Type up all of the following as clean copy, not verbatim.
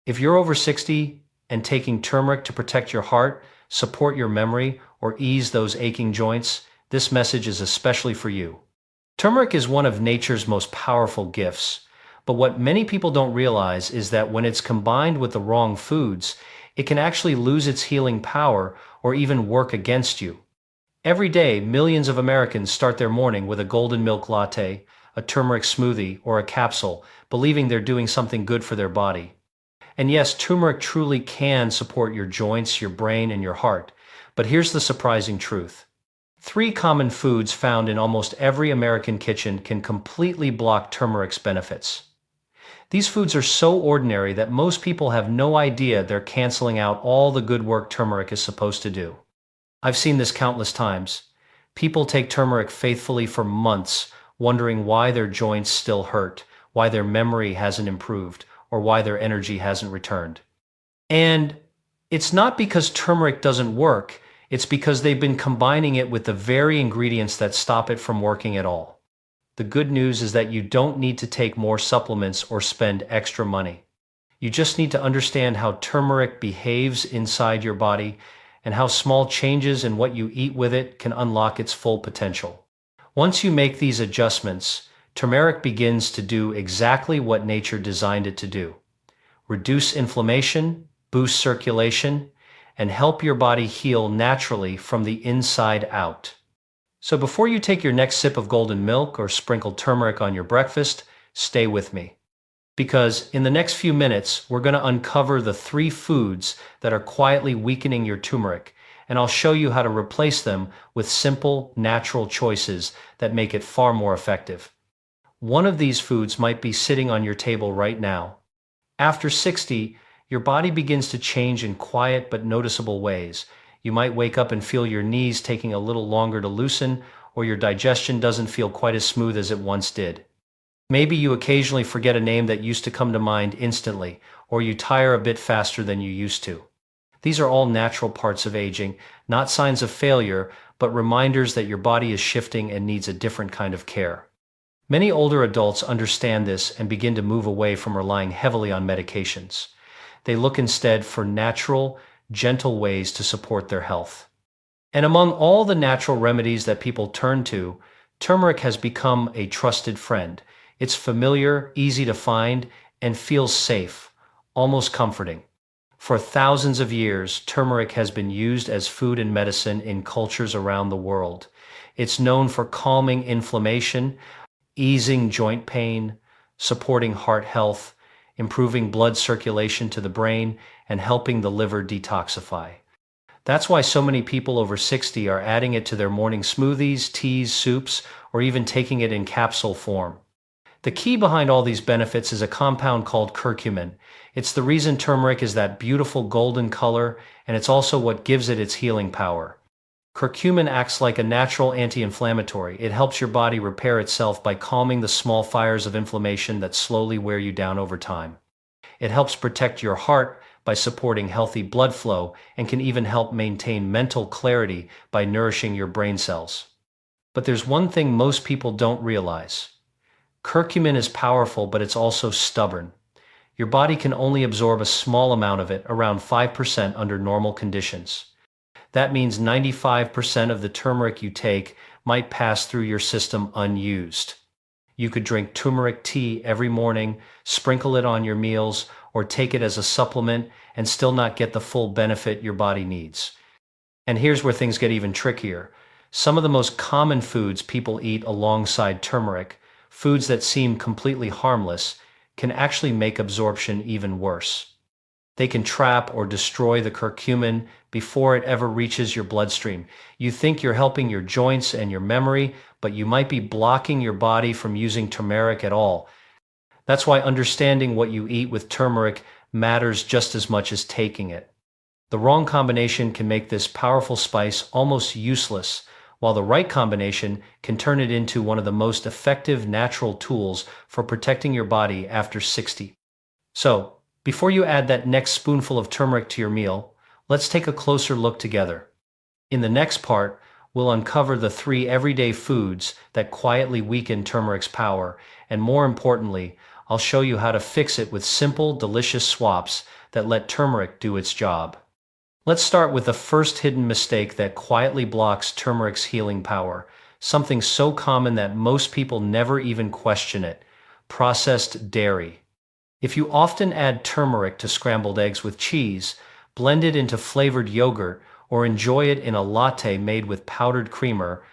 If you're over 60 and taking turmeric to protect your heart, support your memory, or ease those aching joints, this message is especially for you. Turmeric is one of nature's most powerful gifts, but what many people don't realize is that when it's combined with the wrong foods, it can actually lose its healing power or even work against you. Every day, millions of Americans start their morning with a golden milk latte, a turmeric smoothie, or a capsule, believing they're doing something good for their body. And yes, turmeric truly can support your joints, your brain, and your heart. But here's the surprising truth. Three common foods found in almost every American kitchen can completely block turmeric's benefits. These foods are so ordinary that most people have no idea they're canceling out all the good work turmeric is supposed to do. I've seen this countless times. People take turmeric faithfully for months, wondering why their joints still hurt, why their memory hasn't improved, or why their energy hasn't returned. And it's not because turmeric doesn't work, it's because they've been combining it with the very ingredients that stop it from working at all. The good news is that you don't need to take more supplements or spend extra money. You just need to understand how turmeric behaves inside your body and how small changes in what you eat with it can unlock its full potential. Once you make these adjustments, turmeric begins to do exactly what nature designed it to do: reduce inflammation, boost circulation, and help your body heal naturally from the inside out. So before you take your next sip of golden milk or sprinkle turmeric on your breakfast, stay with me. Because in the next few minutes, we're going to uncover the three foods that are quietly weakening your turmeric, and I'll show you how to replace them with simple, natural choices that make it far more effective. One of these foods might be sitting on your table right now. After 60, your body begins to change in quiet but noticeable ways. You might wake up and feel your knees taking a little longer to loosen, or your digestion doesn't feel quite as smooth as it once did. Maybe you occasionally forget a name that used to come to mind instantly, or you tire a bit faster than you used to. These are all natural parts of aging, not signs of failure, but reminders that your body is shifting and needs a different kind of care. Many older adults understand this and begin to move away from relying heavily on medications. They look instead for natural, gentle ways to support their health. And among all the natural remedies that people turn to, turmeric has become a trusted friend. It's familiar, easy to find, and feels safe, almost comforting. For thousands of years, turmeric has been used as food and medicine in cultures around the world. It's known for calming inflammation, easing joint pain, supporting heart health, improving blood circulation to the brain, and helping the liver detoxify. That's why so many people over 60 are adding it to their morning smoothies, teas, soups, or even taking it in capsule form. The key behind all these benefits is a compound called curcumin. It's the reason turmeric is that beautiful golden color, and it's also what gives it its healing power. Curcumin acts like a natural anti-inflammatory. It helps your body repair itself by calming the small fires of inflammation that slowly wear you down over time. It helps protect your heart by supporting healthy blood flow and can even help maintain mental clarity by nourishing your brain cells. But there's one thing most people don't realize. Curcumin is powerful, but it's also stubborn. Your body can only absorb a small amount of it, around 5% under normal conditions. That means 95% of the turmeric you take might pass through your system unused. You could drink turmeric tea every morning, sprinkle it on your meals, or take it as a supplement and still not get the full benefit your body needs. And here's where things get even trickier. Some of the most common foods people eat alongside turmeric, foods that seem completely harmless, can actually make absorption even worse. They can trap or destroy the curcumin before it ever reaches your bloodstream. You think you're helping your joints and your memory, but you might be blocking your body from using turmeric at all. That's why understanding what you eat with turmeric matters just as much as taking it. The wrong combination can make this powerful spice almost useless, while the right combination can turn it into one of the most effective natural tools for protecting your body after 60. So, before you add that next spoonful of turmeric to your meal, let's take a closer look together. In the next part, we'll uncover the 3 everyday foods that quietly weaken turmeric's power, and more importantly, I'll show you how to fix it with simple, delicious swaps that let turmeric do its job. Let's start with the first hidden mistake that quietly blocks turmeric's healing power, something so common that most people never even question it: processed dairy. If you often add turmeric to scrambled eggs with cheese, blend it into flavored yogurt, or enjoy it in a latte made with powdered creamer,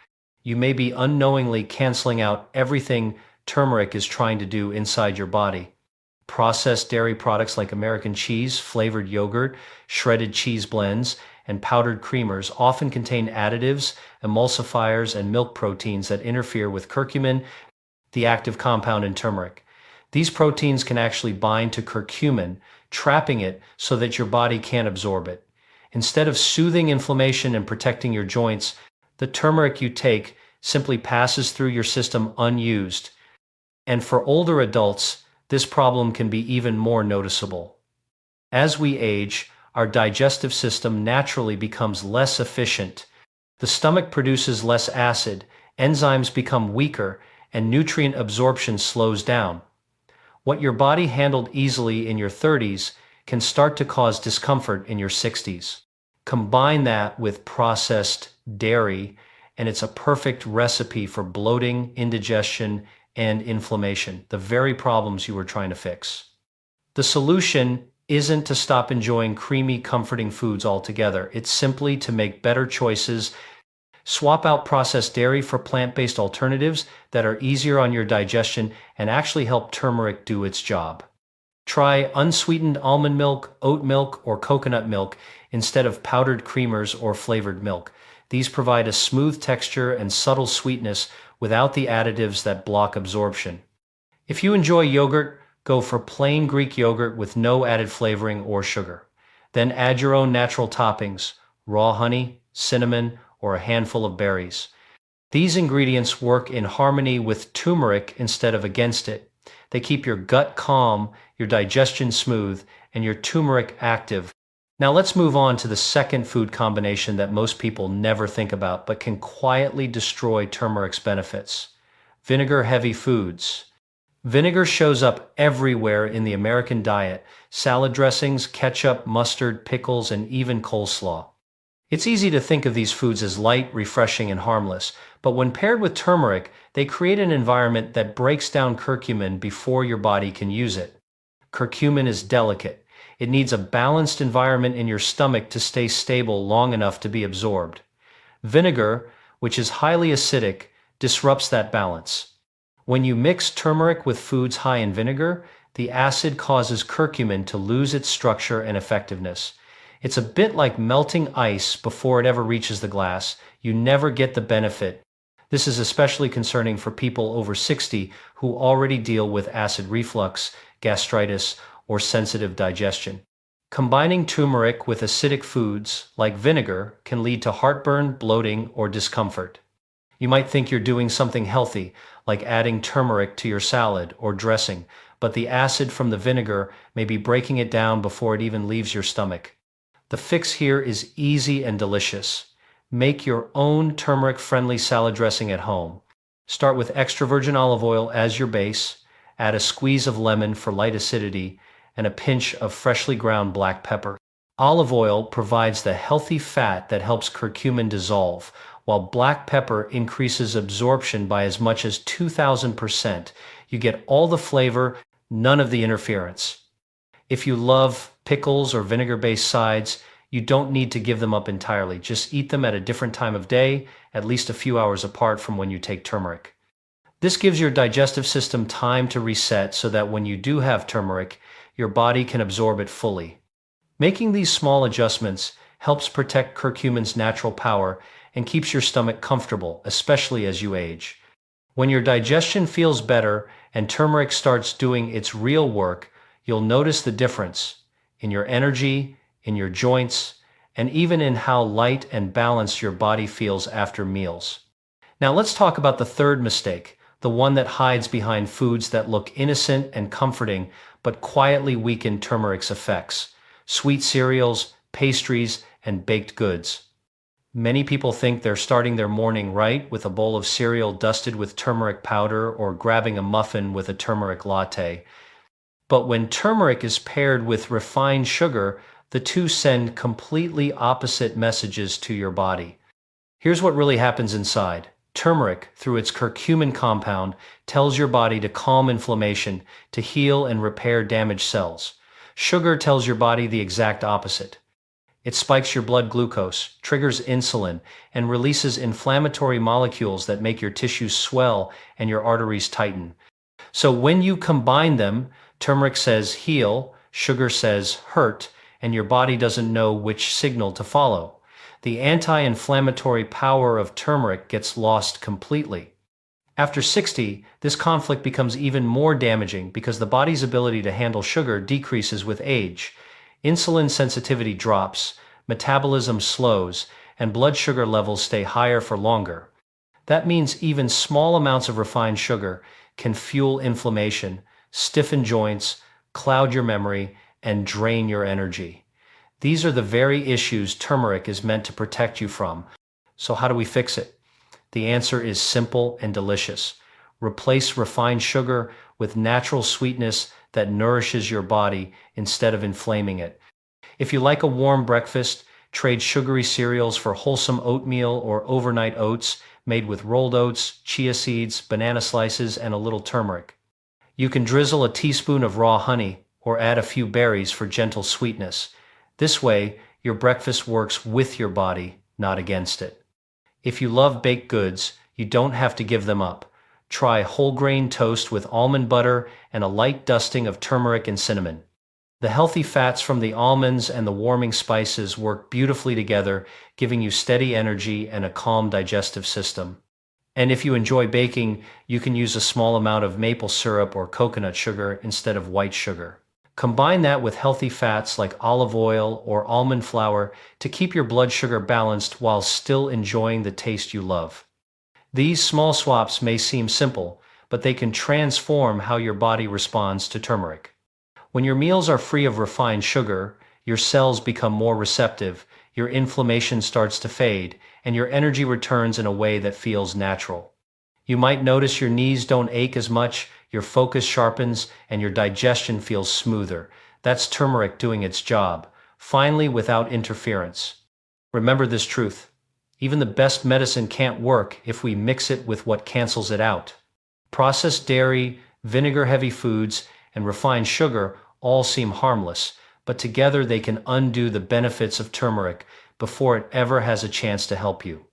you may be unknowingly canceling out everything turmeric is trying to do inside your body. Processed dairy products like American cheese, flavored yogurt, shredded cheese blends, and powdered creamers often contain additives, emulsifiers, and milk proteins that interfere with curcumin, the active compound in turmeric. These proteins can actually bind to curcumin, trapping it so that your body can't absorb it. Instead of soothing inflammation and protecting your joints, the turmeric you take simply passes through your system unused. And for older adults, this problem can be even more noticeable. As we age, our digestive system naturally becomes less efficient. The stomach produces less acid, enzymes become weaker, and nutrient absorption slows down. What your body handled easily in your 30s can start to cause discomfort in your 60s. Combine that with processed dairy, and it's a perfect recipe for bloating, indigestion, and inflammation, the very problems you were trying to fix. The solution isn't to stop enjoying creamy, comforting foods altogether. It's simply to make better choices. Swap out processed dairy for plant-based alternatives that are easier on your digestion and actually help turmeric do its job. Try unsweetened almond milk, oat milk, or coconut milk instead of powdered creamers or flavored milk. These provide a smooth texture and subtle sweetness without the additives that block absorption. If you enjoy yogurt, go for plain Greek yogurt with no added flavoring or sugar. Then add your own natural toppings: raw honey, cinnamon, or a handful of berries. These ingredients work in harmony with turmeric instead of against it. They keep your gut calm, your digestion smooth, and your turmeric active. Now let's move on to the second food combination that most people never think about but can quietly destroy turmeric's benefits: vinegar-heavy foods. Vinegar shows up everywhere in the American diet: salad dressings, ketchup, mustard, pickles, and even coleslaw. It's easy to think of these foods as light, refreshing, and harmless, but when paired with turmeric, they create an environment that breaks down curcumin before your body can use it. Curcumin is delicate. It needs a balanced environment in your stomach to stay stable long enough to be absorbed. Vinegar, which is highly acidic, disrupts that balance. When you mix turmeric with foods high in vinegar, the acid causes curcumin to lose its structure and effectiveness. It's a bit like melting ice before it ever reaches the glass. You never get the benefit. This is especially concerning for people over 60 who already deal with acid reflux, gastritis, or sensitive digestion. Combining turmeric with acidic foods, like vinegar, can lead to heartburn, bloating, or discomfort. You might think you're doing something healthy, like adding turmeric to your salad or dressing, but the acid from the vinegar may be breaking it down before it even leaves your stomach. The fix here is easy and delicious. Make your own turmeric-friendly salad dressing at home. Start with extra virgin olive oil as your base, add a squeeze of lemon for light acidity, and a pinch of freshly ground black pepper. Olive oil provides the healthy fat that helps curcumin dissolve, while black pepper increases absorption by as much as 2,000%. You get all the flavor, none of the interference. If you love pickles or vinegar-based sides, you don't need to give them up entirely. Just eat them at a different time of day, at least a few hours apart from when you take turmeric. This gives your digestive system time to reset so that when you do have turmeric, your body can absorb it fully. Making these small adjustments helps protect curcumin's natural power and keeps your stomach comfortable, especially as you age. When your digestion feels better and turmeric starts doing its real work, you'll notice the difference in your energy, in your joints, and even in how light and balanced your body feels after meals. Now let's talk about the third mistake, the one that hides behind foods that look innocent and comforting but quietly weaken turmeric's effects: sweet cereals, pastries, and baked goods. Many people think they're starting their morning right with a bowl of cereal dusted with turmeric powder or grabbing a muffin with a turmeric latte. But when turmeric is paired with refined sugar, the two send completely opposite messages to your body. Here's what really happens inside. Turmeric, through its curcumin compound, tells your body to calm inflammation, to heal and repair damaged cells. Sugar tells your body the exact opposite. It spikes your blood glucose, triggers insulin, and releases inflammatory molecules that make your tissues swell and your arteries tighten. So when you combine them, turmeric says heal, sugar says hurt, and your body doesn't know which signal to follow. The anti-inflammatory power of turmeric gets lost completely. After 60, this conflict becomes even more damaging because the body's ability to handle sugar decreases with age. Insulin sensitivity drops, metabolism slows, and blood sugar levels stay higher for longer. That means even small amounts of refined sugar can fuel inflammation, stiffen joints, cloud your memory, and drain your energy. These are the very issues turmeric is meant to protect you from. So how do we fix it? The answer is simple and delicious. Replace refined sugar with natural sweetness that nourishes your body instead of inflaming it. If you like a warm breakfast, trade sugary cereals for wholesome oatmeal or overnight oats made with rolled oats, chia seeds, banana slices, and a little turmeric. You can drizzle a teaspoon of raw honey or add a few berries for gentle sweetness. This way, your breakfast works with your body, not against it. If you love baked goods, you don't have to give them up. Try whole grain toast with almond butter and a light dusting of turmeric and cinnamon. The healthy fats from the almonds and the warming spices work beautifully together, giving you steady energy and a calm digestive system. And if you enjoy baking, you can use a small amount of maple syrup or coconut sugar instead of white sugar. Combine that with healthy fats like olive oil or almond flour to keep your blood sugar balanced while still enjoying the taste you love. These small swaps may seem simple, but they can transform how your body responds to turmeric. When your meals are free of refined sugar, your cells become more receptive, your inflammation starts to fade, and your energy returns in a way that feels natural. You might notice your knees don't ache as much, your focus sharpens, and your digestion feels smoother. That's turmeric doing its job, finally without interference. Remember this truth. Even the best medicine can't work if we mix it with what cancels it out. Processed dairy, vinegar-heavy foods, and refined sugar all seem harmless, but together they can undo the benefits of turmeric before it ever has a chance to help you.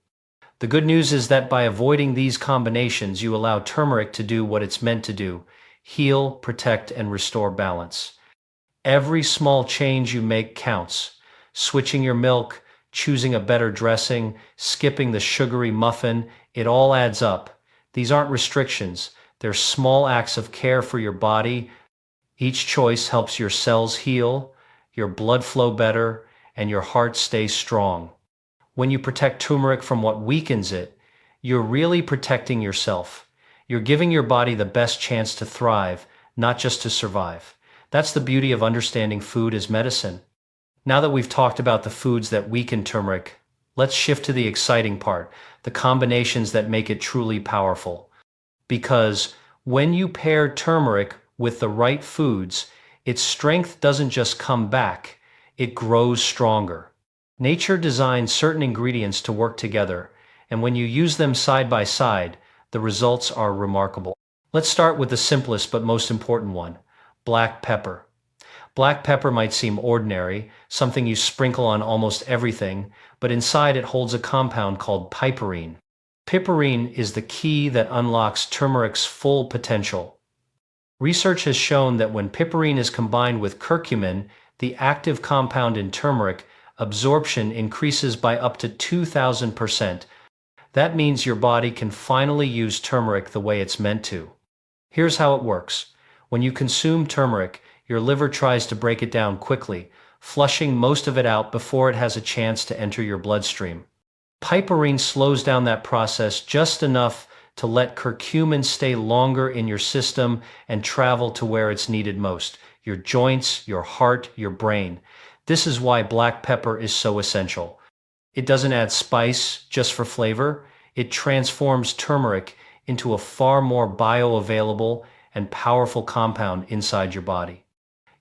The good news is that by avoiding these combinations, you allow turmeric to do what it's meant to do: heal, protect, and restore balance. Every small change you make counts. Switching your milk, choosing a better dressing, skipping the sugary muffin, it all adds up. These aren't restrictions, they're small acts of care for your body. Each choice helps your cells heal, your blood flow better, and your heart stay strong. When you protect turmeric from what weakens it, you're really protecting yourself. You're giving your body the best chance to thrive, not just to survive. That's the beauty of understanding food as medicine. Now that we've talked about the foods that weaken turmeric, let's shift to the exciting part, the combinations that make it truly powerful. Because when you pair turmeric with the right foods, its strength doesn't just come back, it grows stronger. Nature designed certain ingredients to work together, and when you use them side by side, the results are remarkable. Let's start with the simplest but most important one: black pepper. Black pepper might seem ordinary, something you sprinkle on almost everything, but inside it holds a compound called piperine. Piperine is the key that unlocks turmeric's full potential. Research has shown that when piperine is combined with curcumin, the active compound in turmeric, absorption increases by up to 2,000%. That means your body can finally use turmeric the way it's meant to. Here's how it works. When you consume turmeric, your liver tries to break it down quickly, flushing most of it out before it has a chance to enter your bloodstream. Piperine slows down that process just enough to let curcumin stay longer in your system and travel to where it's needed most: your joints, your heart, your brain. This is why black pepper is so essential. It doesn't add spice just for flavor. It transforms turmeric into a far more bioavailable and powerful compound inside your body.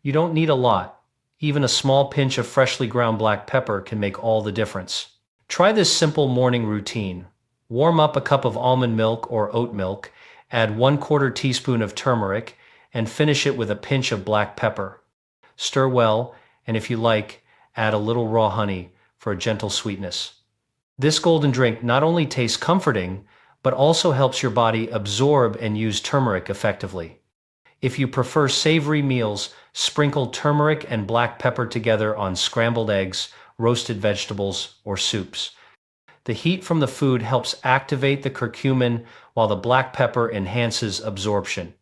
You don't need a lot. Even a small pinch of freshly ground black pepper can make all the difference. Try this simple morning routine. Warm up a cup of almond milk or oat milk, add 1/4 teaspoon of turmeric, and finish it with a pinch of black pepper. Stir well, and if you like, add a little raw honey for a gentle sweetness. This golden drink not only tastes comforting, but also helps your body absorb and use turmeric effectively. If you prefer savory meals, sprinkle turmeric and black pepper together on scrambled eggs, roasted vegetables, or soups. The heat from the food helps activate the curcumin while the black pepper enhances absorption.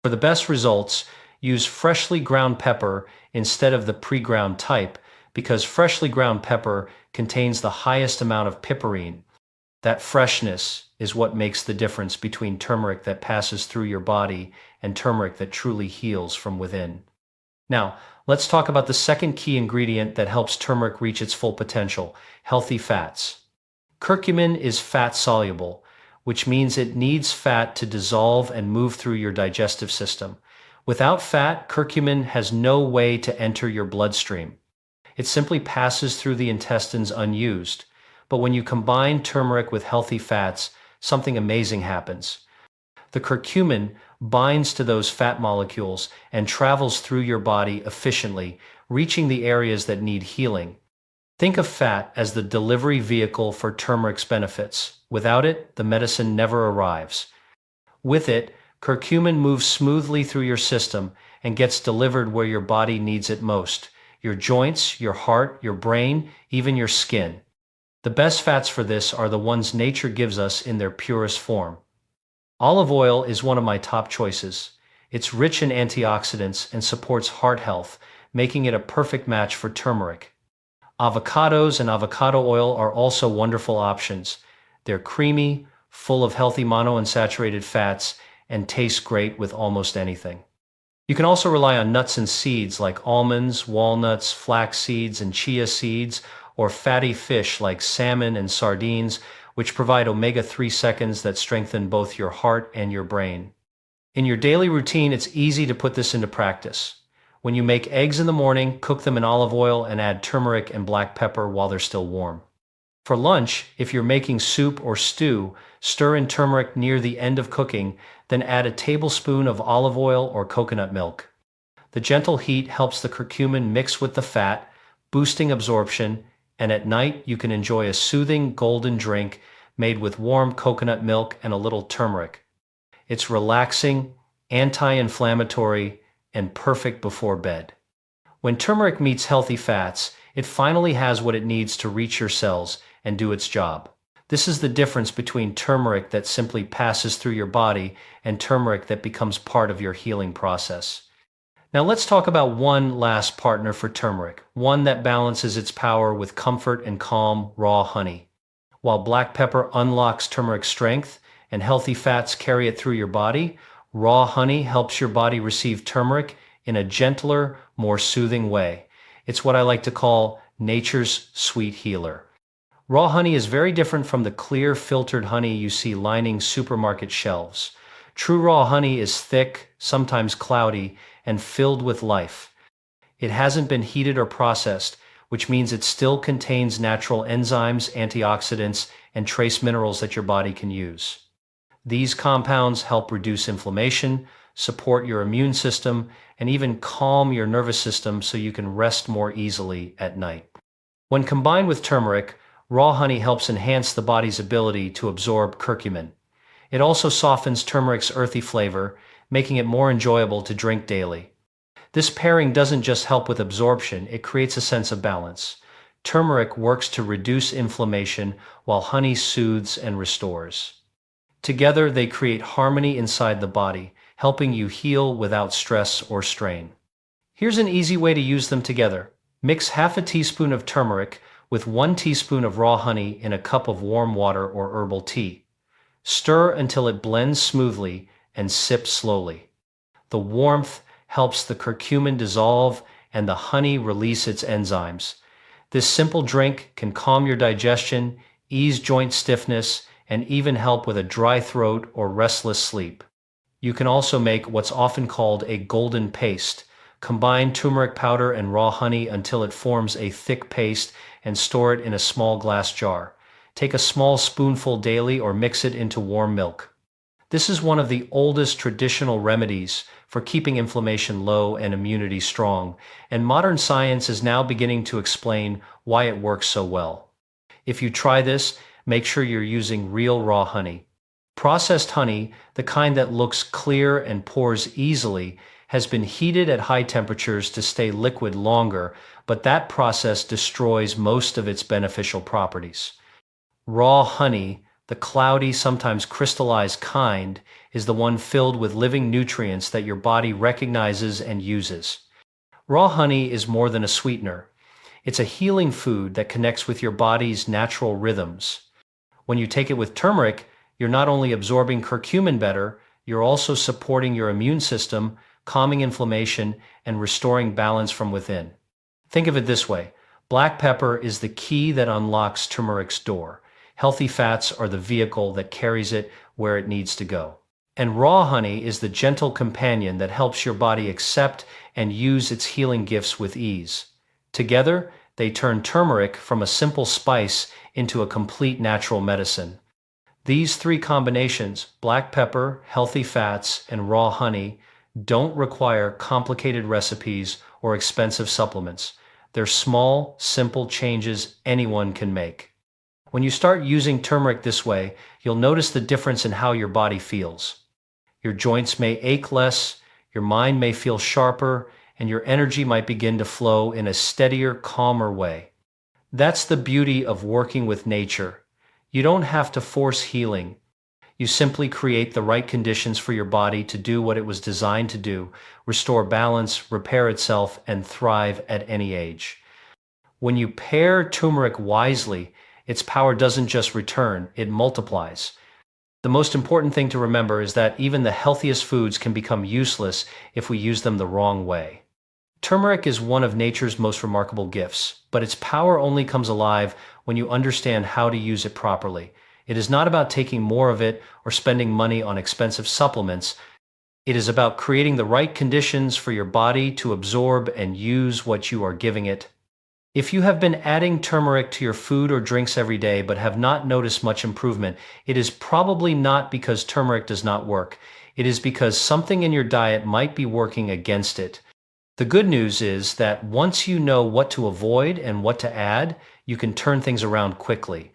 For the best results, use freshly ground pepper instead of the pre-ground type because freshly ground pepper contains the highest amount of piperine. That freshness is what makes the difference between turmeric that passes through your body and turmeric that truly heals from within. Now, let's talk about the second key ingredient that helps turmeric reach its full potential: healthy fats. Curcumin is fat soluble, which means it needs fat to dissolve and move through your digestive system. Without fat, curcumin has no way to enter your bloodstream. It simply passes through the intestines unused. But when you combine turmeric with healthy fats, something amazing happens. The curcumin binds to those fat molecules and travels through your body efficiently, reaching the areas that need healing. Think of fat as the delivery vehicle for turmeric's benefits. Without it, the medicine never arrives. With it, curcumin moves smoothly through your system and gets delivered where your body needs it most: your joints, your heart, your brain, even your skin. The best fats for this are the ones nature gives us in their purest form. Olive oil is one of my top choices. It's rich in antioxidants and supports heart health, making it a perfect match for turmeric. Avocados and avocado oil are also wonderful options. They're creamy, full of healthy monounsaturated fats, and taste great with almost anything. You can also rely on nuts and seeds like almonds, walnuts, flax seeds, and chia seeds, or fatty fish like salmon and sardines, which provide omega-3 seconds that strengthen both your heart and your brain. In your daily routine, it's easy to put this into practice. When you make eggs in the morning, cook them in olive oil and add turmeric and black pepper while they're still warm. For lunch, if you're making soup or stew, stir in turmeric near the end of cooking, then add a tablespoon of olive oil or coconut milk. The gentle heat helps the curcumin mix with the fat, boosting absorption, and at night you can enjoy a soothing golden drink made with warm coconut milk and a little turmeric. It's relaxing, anti-inflammatory, and perfect before bed. When turmeric meets healthy fats, it finally has what it needs to reach your cells and do its job. This is the difference between turmeric that simply passes through your body and turmeric that becomes part of your healing process. Now let's talk about one last partner for turmeric, one that balances its power with comfort and calm, raw honey. While black pepper unlocks turmeric's strength and healthy fats carry it through your body, raw honey helps your body receive turmeric in a gentler, more soothing way. It's what I like to call nature's sweet healer. Raw honey is very different from the clear, filtered honey you see lining supermarket shelves. True raw honey is thick, sometimes cloudy, and filled with life. It hasn't been heated or processed, which means it still contains natural enzymes, antioxidants, and trace minerals that your body can use. These compounds help reduce inflammation, support your immune system, and even calm your nervous system so you can rest more easily at night. When combined with turmeric, raw honey helps enhance the body's ability to absorb curcumin. It also softens turmeric's earthy flavor, making it more enjoyable to drink daily. This pairing doesn't just help with absorption, it creates a sense of balance. Turmeric works to reduce inflammation while honey soothes and restores. Together, they create harmony inside the body, helping you heal without stress or strain. Here's an easy way to use them together. Mix half a teaspoon of turmeric with 1 teaspoon of raw honey in a cup of warm water or herbal tea. Stir until it blends smoothly and sip slowly. The warmth helps the curcumin dissolve and the honey release its enzymes. This simple drink can calm your digestion, ease joint stiffness, and even help with a dry throat or restless sleep. You can also make what's often called a golden paste, Combine turmeric powder and raw honey until it forms a thick paste and store it in a small glass jar. Take a small spoonful daily or mix it into warm milk. This is one of the oldest traditional remedies for keeping inflammation low and immunity strong, and modern science is now beginning to explain why it works so well. If you try this, make sure you're using real raw honey. Processed honey, the kind that looks clear and pours easily, has been heated at high temperatures to stay liquid longer, but that process destroys most of its beneficial properties. Raw honey, the cloudy, sometimes crystallized kind, is the one filled with living nutrients that your body recognizes and uses. Raw honey is more than a sweetener. It's a healing food that connects with your body's natural rhythms. When you take it with turmeric, you're not only absorbing curcumin better, you're also supporting your immune system, calming inflammation, and restoring balance from within. Think of it this way: black pepper is the key that unlocks turmeric's door. Healthy fats are the vehicle that carries it where it needs to go. And raw honey is the gentle companion that helps your body accept and use its healing gifts with ease. Together, they turn turmeric from a simple spice into a complete natural medicine. These three combinations, black pepper, healthy fats, and raw honey, don't require complicated recipes or expensive supplements. They're small, simple changes anyone can make. When you start using turmeric this way, you'll notice the difference in how your body feels. Your joints may ache less, your mind may feel sharper, and your energy might begin to flow in a steadier, calmer way. That's the beauty of working with nature. You don't have to force healing. You simply create the right conditions for your body to do what it was designed to do: restore balance, repair itself, and thrive at any age. When you pair turmeric wisely, its power doesn't just return, it multiplies. The most important thing to remember is that even the healthiest foods can become useless if we use them the wrong way. Turmeric is one of nature's most remarkable gifts, but its power only comes alive when you understand how to use it properly. It is not about taking more of it or spending money on expensive supplements. It is about creating the right conditions for your body to absorb and use what you are giving it. If you have been adding turmeric to your food or drinks every day but have not noticed much improvement, it is probably not because turmeric does not work. It is because something in your diet might be working against it. The good news is that once you know what to avoid and what to add, you can turn things around quickly.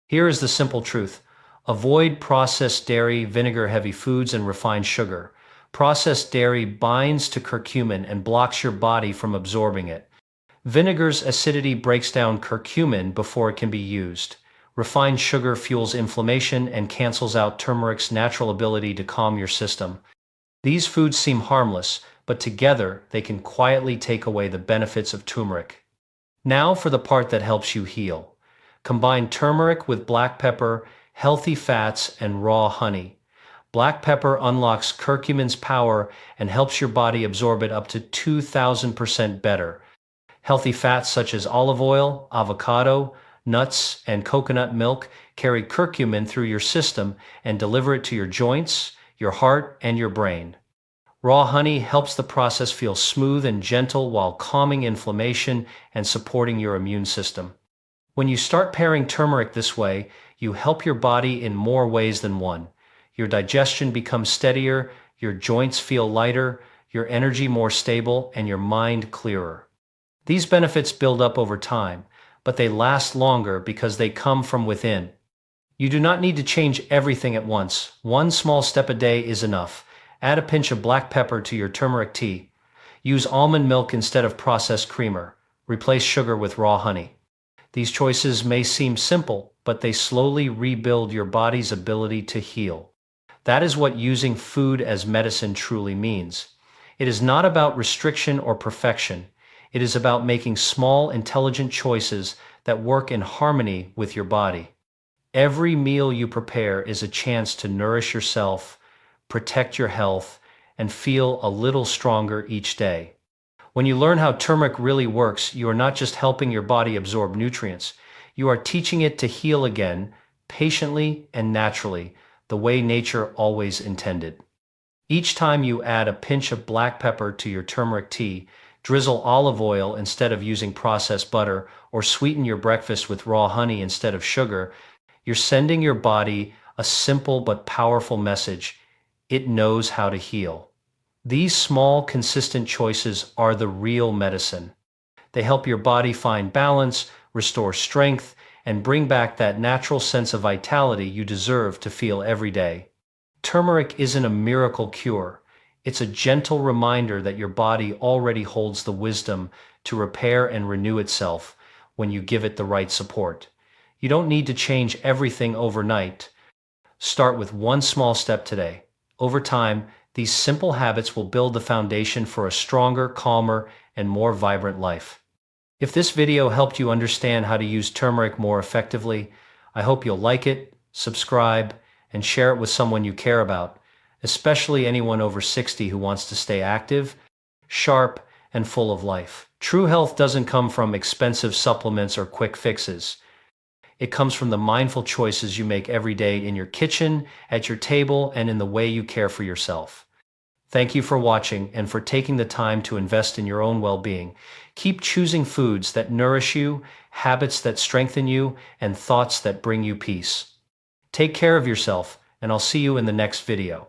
Here is the simple truth: avoid processed dairy, vinegar-heavy foods, and refined sugar. Processed dairy binds to curcumin and blocks your body from absorbing it. Vinegar's acidity breaks down curcumin before it can be used. Refined sugar fuels inflammation and cancels out turmeric's natural ability to calm your system. These foods seem harmless, but together they can quietly take away the benefits of turmeric. Now for the part that helps you heal. Combine turmeric with black pepper, healthy fats, and raw honey. Black pepper unlocks curcumin's power and helps your body absorb it up to 2,000% better. Healthy fats such as olive oil, avocado, nuts, and coconut milk carry curcumin through your system and deliver it to your joints, your heart, and your brain. Raw honey helps the process feel smooth and gentle while calming inflammation and supporting your immune system. When you start pairing turmeric this way, you help your body in more ways than one. Your digestion becomes steadier, your joints feel lighter, your energy more stable, and your mind clearer. These benefits build up over time, but they last longer because they come from within. You do not need to change everything at once. One small step a day is enough. Add a pinch of black pepper to your turmeric tea. Use almond milk instead of processed creamer. Replace sugar with raw honey. These choices may seem simple, but they slowly rebuild your body's ability to heal. That is what using food as medicine truly means. It is not about restriction or perfection. It is about making small, intelligent choices that work in harmony with your body. Every meal you prepare is a chance to nourish yourself, protect your health, and feel a little stronger each day. When you learn how turmeric really works, you are not just helping your body absorb nutrients. You are teaching it to heal again, patiently and naturally, the way nature always intended. Each time you add a pinch of black pepper to your turmeric tea, drizzle olive oil instead of using processed butter, or sweeten your breakfast with raw honey instead of sugar, you're sending your body a simple but powerful message. It knows how to heal. These small, consistent choices are the real medicine. They help your body find balance, restore strength, and bring back that natural sense of vitality you deserve to feel every day. Turmeric isn't a miracle cure. It's a gentle reminder that your body already holds the wisdom to repair and renew itself when you give it the right support. You don't need to change everything overnight. Start with one small step today. Over time, these simple habits will build the foundation for a stronger, calmer, and more vibrant life. If this video helped you understand how to use turmeric more effectively, I hope you'll like it, subscribe, and share it with someone you care about, especially anyone over 60 who wants to stay active, sharp, and full of life. True health doesn't come from expensive supplements or quick fixes. It comes from the mindful choices you make every day in your kitchen, at your table, and in the way you care for yourself. Thank you for watching and for taking the time to invest in your own well-being. Keep choosing foods that nourish you, habits that strengthen you, and thoughts that bring you peace. Take care of yourself, and I'll see you in the next video.